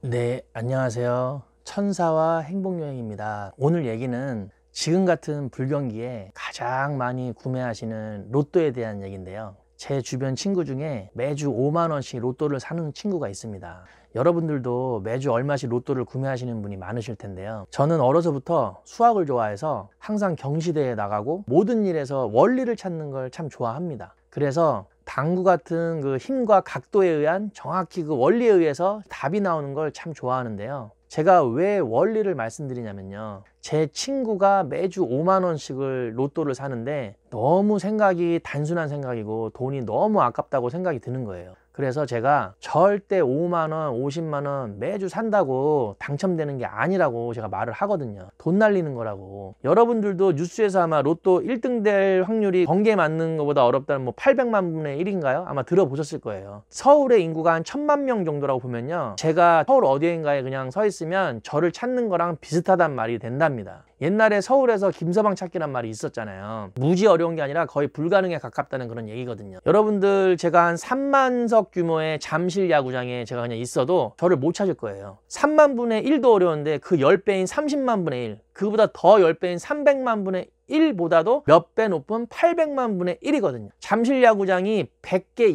네, 안녕하세요. 천사와 행복여행입니다. 오늘 얘기는 지금 같은 불경기에 가장 많이 구매하시는 로또에 대한 얘기인데요. 제 주변 친구 중에 매주 5만 원씩 로또를 사는 친구가 있습니다. 여러분들도 매주 얼마씩 로또를 구매하시는 분이 많으실 텐데요. 저는 어려서부터 수학을 좋아해서 항상 경시대회에 나가고 모든 일에서 원리를 찾는 걸 참 좋아합니다. 그래서 당구 같은 그 힘과 각도에 의한 정확히 그 원리에 의해서 답이 나오는 걸 참 좋아하는데요. 제가 왜 원리를 말씀드리냐면요. 제 친구가 매주 5만 원씩을 로또를 사는데 너무 생각이 단순한 생각이고 돈이 너무 아깝다고 생각이 드는 거예요. 그래서 제가 절대 5만 원, 50만 원 매주 산다고 당첨되는 게 아니라고 제가 말을 하거든요. 돈 날리는 거라고. 여러분들도 뉴스에서 아마 로또 1등 될 확률이 번개 맞는 것보다 어렵다는 800만 분의 1인가요? 아마 들어보셨을 거예요. 서울의 인구가 한 1000만 명 정도라고 보면요. 제가 서울 어디인가에 그냥 서 있으면 저를 찾는 거랑 비슷하단 말이 된답니다. 옛날에 서울에서 김서방 찾기란 말이 있었잖아요. 무지 어려운 게 아니라 거의 불가능에 가깝다는 그런 얘기거든요. 여러분들 제가 한 3만석 규모의 잠실 야구장에 제가 그냥 있어도 저를 못 찾을 거예요. 3만 분의 1도 어려운데 그 10배인 30만 분의 1, 그보다 더 10배인 300만 분의 1보다도 몇 배 높은 800만 분의 1이거든요. 잠실 야구장이 100개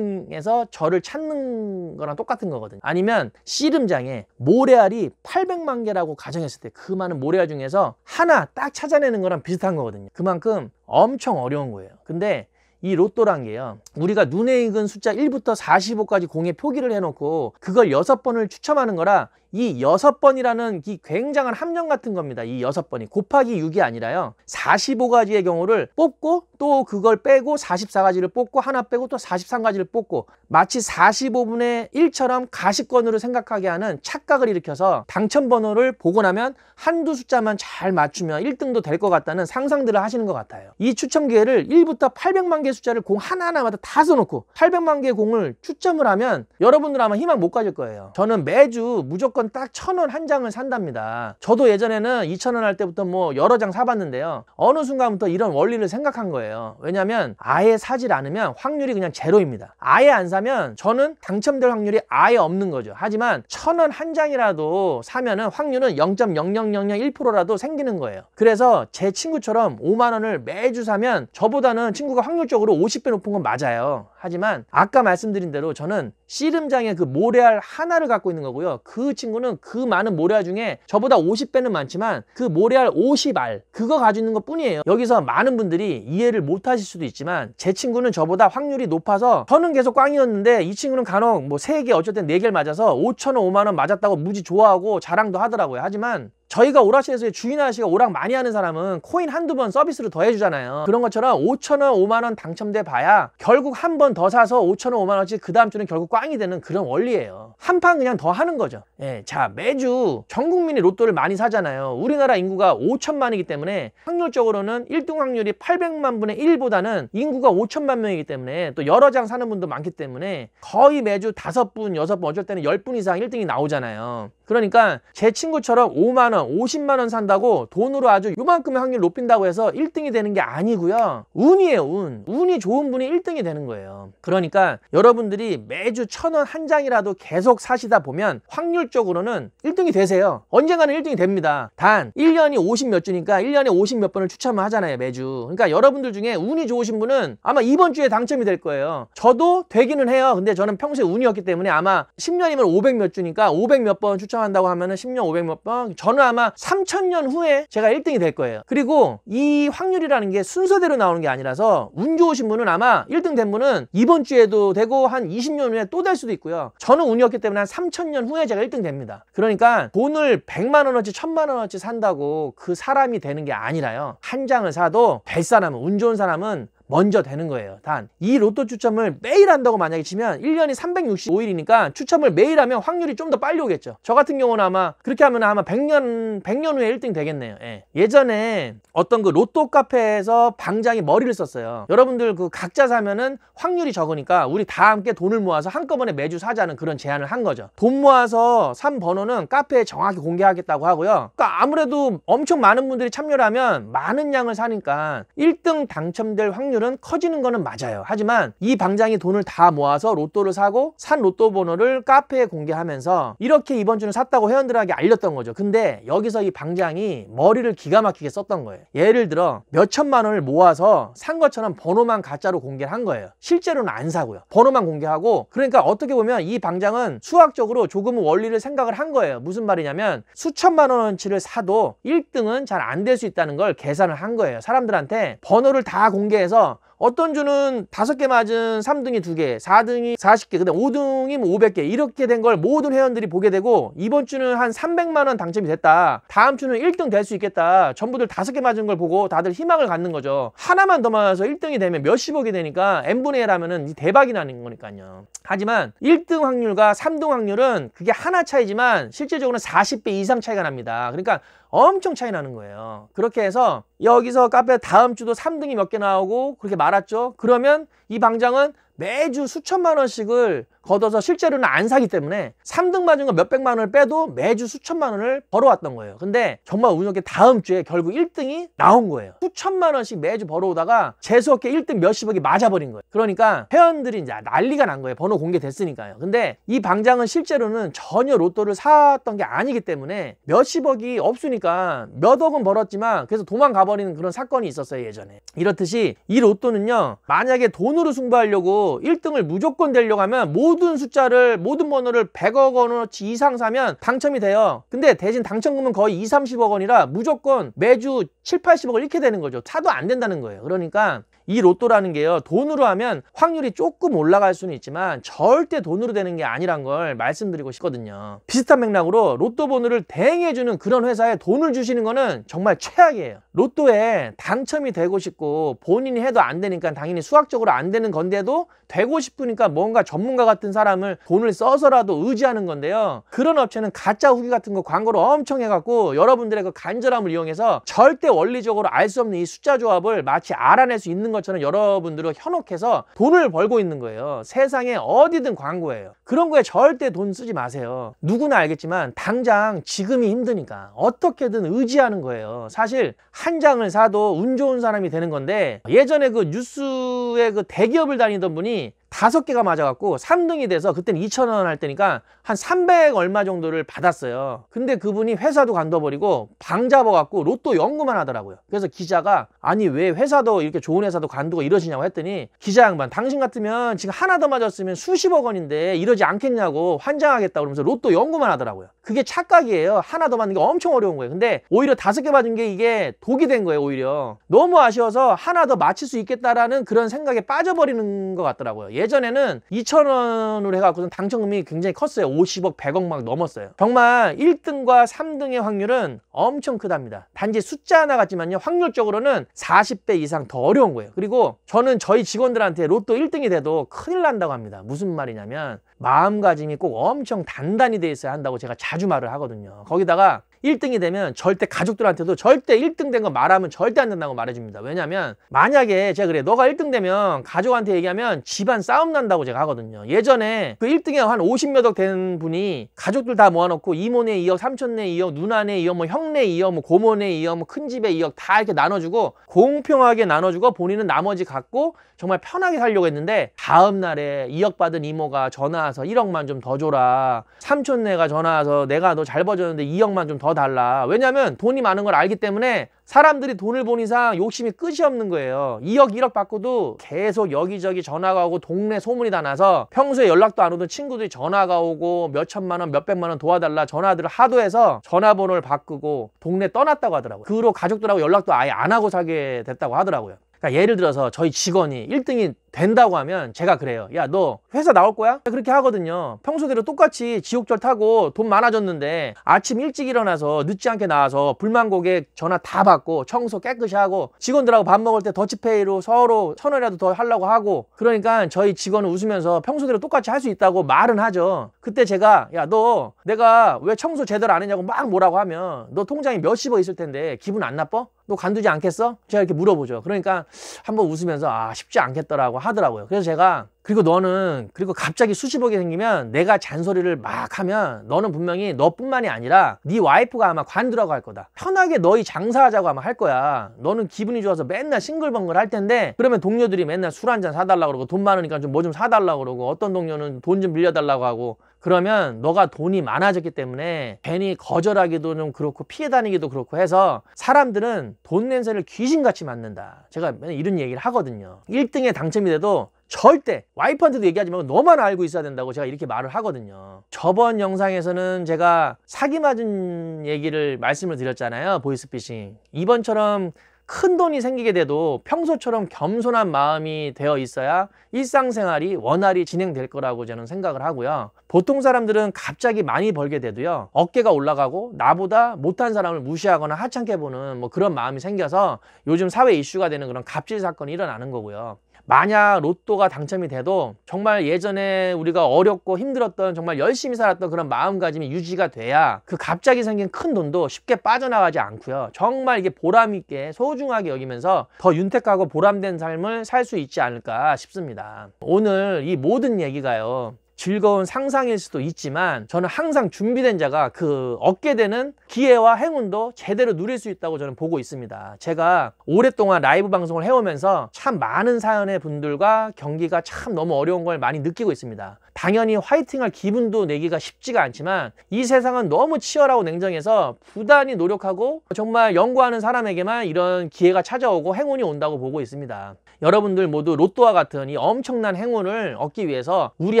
이상에서 저를 찾는 거랑 똑같은 거거든요. 아니면 씨름장에 모래알이 800만 개라고 가정했을 때 그 많은 모래알 중에서 하나 딱 찾아내는 거랑 비슷한 거거든요. 그만큼 엄청 어려운 거예요. 근데 이 로또란 게요, 우리가 눈에 익은 숫자 1부터 45까지 공에 표기를 해놓고 그걸 6번을 추첨하는 거라 이 6번이라는 이 굉장한 함정 같은 겁니다. 이 6번이 곱하기 6이 아니라요, 45가지의 경우를 뽑고 또 그걸 빼고 44가지를 뽑고 하나 빼고 또 43가지를 뽑고, 마치 45분의 1처럼 가시권으로 생각하게 하는 착각을 일으켜서 당첨번호를 보고 나면 한두 숫자만 잘 맞추면 1등도 될 것 같다는 상상들을 하시는 것 같아요. 이 추첨 기회를 1부터 800만 개 숫자를 공 하나하나마다 다 써놓고 800만 개 공을 추첨을 하면 여러분들 아마 희망 못 가질 거예요. 저는 매주 무조건 딱 1000원 한 장을 산답니다. 저도 예전에는 2000원 할 때부터 여러 장 사봤는데요. 어느 순간부터 이런 원리를 생각한 거예요. 왜냐면 아예 사질 않으면 확률이 그냥 제로입니다. 아예 안 사면 저는 당첨될 확률이 아예 없는 거죠. 하지만 1000원 한 장이라도 사면은 확률은 0.00001%라도 생기는 거예요. 그래서 제 친구처럼 5만 원을 매주 사면 저보다는 친구가 확률적으로 50배 높은 건 맞아요. 하지만 아까 말씀드린 대로 저는 씨름장에 그 모래알 하나를 갖고 있는 거고요. 그 친구는 그 많은 모래알 중에 저보다 50배는 많지만 그 모래알 50알 그거 가지고 있는 것 뿐이에요. 여기서 많은 분들이 이해를 못 하실 수도 있지만 제 친구는 저보다 확률이 높아서 저는 계속 꽝이었는데 이 친구는 간혹 3개 어쨌든 4개를 맞아서 5,000원 5만 원 맞았다고 무지 좋아하고 자랑도 하더라고요. 하지만 저희가 오락실에서 주인 아저씨가 오락 많이 하는 사람은 코인 한두 번 서비스로 더 해주잖아요. 그런 것처럼 5,000원 5만 원 당첨돼 봐야 결국 한 번 더 사서 5,000원 5만 원씩 그 다음 주는 결국 꽝이 되는 그런 원리예요. 한 판 그냥 더 하는 거죠. 예, 자, 매주 전 국민이 로또를 많이 사잖아요. 우리나라 인구가 5천만이기 때문에 확률적으로는 1등 확률이 800만 분의 1보다는 인구가 5천만 명이기 때문에 또 여러 장 사는 분도 많기 때문에 거의 매주 5분 6분 어쩔 때는 10분 이상 1등이 나오잖아요. 그러니까 제 친구처럼 5만 원 50만 원 산다고 돈으로 아주 요만큼의 확률 높인다고 해서 1등이 되는 게 아니고요. 운이에요. 운이 좋은 분이 1등이 되는 거예요. 그러니까 여러분들이 매주 1000원 한 장이라도 계속 사시다 보면 확률적으로는 1등이 되세요. 언젠가는 1등이 됩니다. 단 1년이 50 몇 주니까 1년에 50 몇 번을 추첨을 하잖아요. 매주. 그러니까 여러분들 중에 운이 좋으신 분은 아마 이번 주에 당첨이 될 거예요. 저도 되기는 해요. 근데 저는 평소에 운이었기 때문에 아마 10년이면 500 몇 주니까 500 몇 번 추첨한다고 하면은 10년 500 몇 번, 저는 아마 3000년 후에 제가 1등이 될 거예요. 그리고 이 확률이라는 게 순서대로 나오는 게 아니라서 운 좋으신 분은 아마 1등 된 분은 이번 주에도 되고 한 20년 후에 또 될 수도 있고요. 저는 운이었기 때문에 한 3000년 후에 제가 1등 됩니다. 그러니까 돈을 100만 원어치 1000만 원어치 산다고 그 사람이 되는 게 아니라요. 한 장을 사도 될 사람은, 운 좋은 사람은 먼저 되는 거예요. 단 이 로또 추첨을 매일 한다고 만약에 치면 1년이 365일이니까 추첨을 매일 하면 확률이 좀 더 빨리 오겠죠. 저 같은 경우는 아마 그렇게 하면 아마 100년 후에 1등 되겠네요. 예. 예전에 어떤 그 로또 카페에서 방장이 머리를 썼어요. 여러분들 그 각자 사면은 확률이 적으니까 우리 다 함께 돈을 모아서 한꺼번에 매주 사자는 그런 제안을 한 거죠. 돈 모아서 산 번호는 카페에 정확히 공개하겠다고 하고요. 그러니까 아무래도 엄청 많은 분들이 참여를 하면 많은 양을 사니까 1등 당첨될 확률 확률은 커지는 거는 맞아요. 하지만 이 방장이 돈을 다 모아서 로또를 사고 산 로또 번호를 카페에 공개하면서 이렇게 이번 주는 샀다고 회원들에게 알렸던 거죠. 근데 여기서 이 방장이 머리를 기가 막히게 썼던 거예요. 예를 들어 몇 천만 원을 모아서 산 것처럼 번호만 가짜로 공개를 한 거예요. 실제로는 안 사고요. 번호만 공개하고. 그러니까 어떻게 보면 이 방장은 수학적으로 조금은 원리를 생각을 한 거예요. 무슨 말이냐면 수천만 원어치를 사도 1등은 잘 안 될 수 있다는 걸 계산을 한 거예요. 사람들한테 번호를 다 공개해서 어떤 주는 5개 맞은 3등이 2개, 4등이 40개, 근데 5등이 500개 이렇게 된 걸 모든 회원들이 보게 되고 이번 주는 한 300만 원 당첨이 됐다. 다음 주는 1등 될 수 있겠다. 전부들 5개 맞은 걸 보고 다들 희망을 갖는 거죠. 하나만 더 맞아서 1등이 되면 몇십억이 되니까 n분의 1 하면은 대박이 나는 거니까요. 하지만 1등 확률과 3등 확률은 그게 하나 차이지만 실제적으로는 40배 이상 차이가 납니다. 그러니까 엄청 차이 나는 거예요. 그렇게 해서 여기서 카페 다음 주도 3등이 몇 개 나오고 그렇게 말았죠. 그러면 이 방장은 매주 수천만 원씩을 걷어서 실제로는 안 사기 때문에 3등 맞은 거 몇백만 원을 빼도 매주 수천만 원을 벌어왔던 거예요. 근데 정말 운이 좋게 다음 주에 결국 1등이 나온 거예요. 수천만 원씩 매주 벌어오다가 재수없게 1등 몇십억이 맞아버린 거예요. 그러니까 회원들이 이제 난리가 난 거예요. 번호 공개됐으니까요. 근데 이 방장은 실제로는 전혀 로또를 샀던 게 아니기 때문에 몇십억이 없으니까 몇 억은 벌었지만 그래서 도망가버리는 그런 사건이 있었어요. 예전에. 이렇듯이 이 로또는요, 만약에 돈으로 승부하려고 1등을 무조건 되려고 하면 모든 숫자를, 모든 번호를 100억 원어치 이상 사면 당첨이 돼요. 근데 대신 당첨금은 거의 2, 30억 원이라 무조건 매주 7, 80억을 잃게 되는 거죠. 사도 안 된다는 거예요. 그러니까 이 로또라는 게요, 돈으로 하면 확률이 조금 올라갈 수는 있지만 절대 돈으로 되는 게 아니란 걸 말씀드리고 싶거든요. 비슷한 맥락으로 로또 번호를 대행해주는 그런 회사에 돈을 주시는 거는 정말 최악이에요. 로또에 당첨이 되고 싶고 본인이 해도 안 되니까 당연히 수학적으로 안 되는 건데도 되고 싶으니까 뭔가 전문가 같은 사람을 돈을 써서라도 의지하는 건데요, 그런 업체는 가짜 후기 같은 거 광고를 엄청 해갖고 여러분들의 그 간절함을 이용해서 절대 원리적으로 알 수 없는 이 숫자 조합을 마치 알아낼 수 있는 것처럼 여러분들을 현혹해서 돈을 벌고 있는 거예요. 세상에 어디든 광고예요. 그런 거에 절대 돈 쓰지 마세요. 누구나 알겠지만 당장 지금이 힘드니까 어떻게든 의지하는 거예요. 사실 한 장을 사도 운 좋은 사람이 되는 건데, 예전에 그 뉴스에 그 대기업을 다니던 분이 5개가 맞아갖고 3등이 돼서 그때는 2,000원 할 때니까 한 300 얼마 정도를 받았어요. 근데 그분이 회사도 관둬버리고 방 잡아갖고 로또 연구만 하더라고요. 그래서 기자가 아니 왜 회사도 이렇게 좋은 회사도 관두고 이러시냐고 했더니, 기자 양반 당신 같으면 지금 하나 더 맞았으면 수십억 원인데 이러지 않겠냐고 환장하겠다고 그러면서 로또 연구만 하더라고요. 그게 착각이에요. 하나 더 맞는 게 엄청 어려운 거예요. 근데 오히려 5개 맞은 게 이게 독이 된 거예요. 오히려 너무 아쉬워서 하나 더 맞힐 수 있겠다라는 그런 생각에 빠져버리는 것 같더라고요. 예전에는 2,000원으로 해갖고 당첨금이 굉장히 컸어요. 50억, 100억 막 넘었어요. 정말 1등과 3등의 확률은 엄청 크답니다. 단지 숫자 하나 같지만요, 확률적으로는 40배 이상 더 어려운 거예요. 그리고 저는 저희 직원들한테 로또 1등이 돼도 큰일 난다고 합니다. 무슨 말이냐면 마음가짐이 꼭 엄청 단단히 돼 있어야 한다고 제가 자주 말을 하거든요. 거기다가 1등이 되면 절대 가족들한테도 절대 1등 된 거 말하면 절대 안 된다고 말해줍니다. 왜냐면 만약에 제가 그래, 너가 1등 되면 가족한테 얘기하면 집안 싸움 난다고 제가 하거든요. 예전에 그 1등에 한 50몇 억 된 분이 가족들 다 모아놓고 이모네 2억, 삼촌네 2억, 누나네 2억, 뭐 형네 2억, 뭐 고모네 2억, 뭐 큰 집에 2억 다 이렇게 나눠주고 공평하게 나눠주고 본인은 나머지 갖고 정말 편하게 살려고 했는데, 다음 날에 2억 받은 이모가 전화 와서 1억만 좀 더 줘라, 삼촌네가 전화 와서 내가 너 잘 버줬는데 2억만 좀 더 달라. 왜냐면 돈이 많은 걸 알기 때문에 사람들이 돈을 본 이상 욕심이 끝이 없는 거예요. 2억, 1억 받고도 계속 여기저기 전화가 오고 동네 소문이 다 나서 평소에 연락도 안 오던 친구들이 전화가 오고 몇 천만 원, 몇 백만 원 도와달라 전화들을 하도 해서 전화번호를 바꾸고 동네 떠났다고 하더라고요. 그 후로 가족들하고 연락도 아예 안 하고 살게 됐다고 하더라고요. 그러니까 예를 들어서 저희 직원이 1등이 된다고 하면 제가 그래요. 야, 너 회사 나올 거야? 그렇게 하거든요. 평소대로 똑같이 지옥철 타고 돈 많아졌는데 아침 일찍 일어나서 늦지 않게 나와서 불만 고객 전화 다 받고 청소 깨끗이 하고 직원들하고 밥 먹을 때 더치페이로 서로 1,000원이라도 더 하려고 하고, 그러니까 저희 직원은 웃으면서 평소대로 똑같이 할 수 있다고 말은 하죠. 그때 제가 야, 너 내가 왜 청소 제대로 안 했냐고 막 뭐라고 하면 너 통장에 몇십억 있을 텐데 기분 안 나빠? 너 관두지 않겠어? 제가 이렇게 물어보죠. 그러니까 한번 웃으면서 아, 쉽지 않겠더라고 하더라고요. 그래서 제가 그리고 너는 그리고 갑자기 수십억이 생기면 내가 잔소리를 막 하면 너는 분명히 너뿐만이 아니라 네 와이프가 아마 관두라고 할 거다. 편하게 너희 장사하자고 아마 할 거야. 너는 기분이 좋아서 맨날 싱글벙글 할 텐데 그러면 동료들이 맨날 술 한잔 사달라고 그러고 돈 많으니까 좀 뭐 좀 사달라고 그러고 어떤 동료는 돈 좀 빌려달라고 하고 그러면 너가 돈이 많아졌기 때문에 괜히 거절하기도 좀 그렇고 피해 다니기도 그렇고 해서 사람들은 돈 냄새를 귀신같이 맡는다. 제가 맨날 이런 얘기를 하거든요. 1등에 당첨이 돼도 절대 와이프한테도 얘기하지 말고 너만 알고 있어야 된다고 제가 이렇게 말을 하거든요. 저번 영상에서는 제가 사기 맞은 얘기를 말씀을 드렸잖아요. 보이스피싱. 이번처럼 큰 돈이 생기게 돼도 평소처럼 겸손한 마음이 되어 있어야 일상생활이 원활히 진행될 거라고 저는 생각을 하고요. 보통 사람들은 갑자기 많이 벌게 돼도요, 어깨가 올라가고 나보다 못한 사람을 무시하거나 하찮게 보는 뭐 그런 마음이 생겨서 요즘 사회 이슈가 되는 그런 갑질 사건이 일어나는 거고요. 만약 로또가 당첨이 돼도 정말 예전에 우리가 어렵고 힘들었던 정말 열심히 살았던 그런 마음가짐이 유지가 돼야 그 갑자기 생긴 큰 돈도 쉽게 빠져나가지 않고요. 정말 이게 보람 있게 소중하게 여기면서 더 윤택하고 보람된 삶을 살 수 있지 않을까 싶습니다. 오늘 이 모든 얘기가요, 즐거운 상상일 수도 있지만 저는 항상 준비된 자가 그 얻게 되는 기회와 행운도 제대로 누릴 수 있다고 저는 보고 있습니다. 제가 오랫동안 라이브 방송을 해오면서 참 많은 사연의 분들과 경기가 참 너무 어려운 걸 많이 느끼고 있습니다. 당연히 화이팅할 기분도 내기가 쉽지가 않지만 이 세상은 너무 치열하고 냉정해서 부단히 노력하고 정말 연구하는 사람에게만 이런 기회가 찾아오고 행운이 온다고 보고 있습니다. 여러분들 모두 로또와 같은 이 엄청난 행운을 얻기 위해서 우리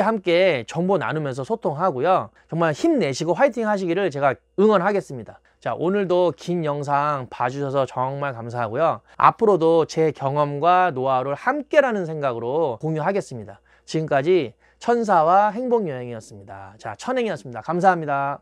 함께 정보 나누면서 소통하고요. 정말 힘내시고 화이팅 하시기를 제가 응원하겠습니다. 자, 오늘도 긴 영상 봐주셔서 정말 감사하고요. 앞으로도 제 경험과 노하우를 함께라는 생각으로 공유하겠습니다. 지금까지 천사와 행복여행이었습니다. 자, 천행이었습니다. 감사합니다.